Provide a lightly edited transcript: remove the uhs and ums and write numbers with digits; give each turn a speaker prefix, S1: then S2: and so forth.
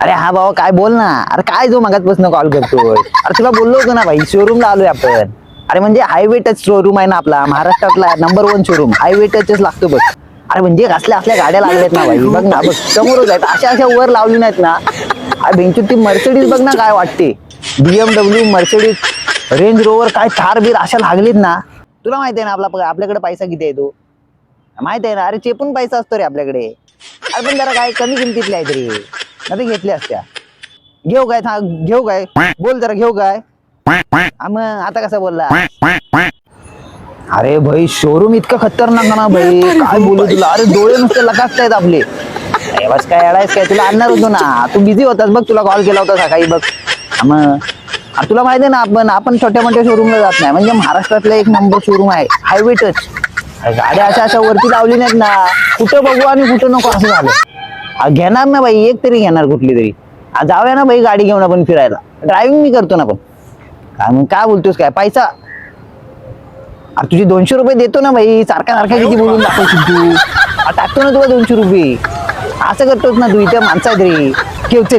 S1: अरे हा भाऊ काय बोल ना. अरे काय जो मगाचपासून कॉल करतोय. अरे तुला बोललो होतो ना भाई शोरूमला आलोय आपण. अरे म्हणजे हायवे टच शोरूम आहे ना आपला महाराष्ट्रातला नंबर 1 शोरूम हायवे टचच लागतो बघ. अरे म्हणजे असल्या असल्या गाड्या लागल्यात ना भाई बघ ना बघ समोरच आहेत अशा अशा वर लावली नाहीत ना. अरे बेंचू ती मर्सिडीज बघ ना काय वाटते. BMW मर्सिडीज रेंज रोवर काय थार बीर अशा लागलीत ना. तुला माहिती आहे ना आपल्याकडे पैसा किती आहे तो माहित आहे ना. अरे चेपून पैसा असतो रे आपल्याकडे. अरे पण जरा काय कमी किमतीतल्या आहेत रे नाही घेतल्या असत्या. घेऊ काय घेऊ काय बोल जरा घेऊ काय. मग आता कसं बोलला. अरे भाई शोरूम इतकं खतरनाक ना भाई काय बोलू तुला. अरे डोळे नुसते लकाकतायत आपले. अरे बस काय अडायच काय तुला आणणार होतो ना तू बिझी होतास बघ तुला कॉल केला होता सकाळी बघ. मग तुला माहिती आहे ना आपण छोट्या मोठ्या शोरूमला जात नाही म्हणजे महाराष्ट्रातला एक नंबर शोरूम आहे हायवे टच. गाड्या अशा अशा वरती लावली नाहीत ना कुठं बघू आणि कुठं नको असं झालं. घेणार ना भाई एक तरी घेणार कुठली तरी. जाऊया ना भाई गाडी घेऊन आपण फिरायला. ड्रायव्हिंग मी करतो ना पण काय मग काय बोलतोस काय पैसा. अरे तुझे 200 रुपये देतो ना भाई सारखा सारखा किती बोलून दाखवशील तू. टाकतो ना तुला 200 रुपये असं करतोस ना तू इथे माणसा रे ठेवते.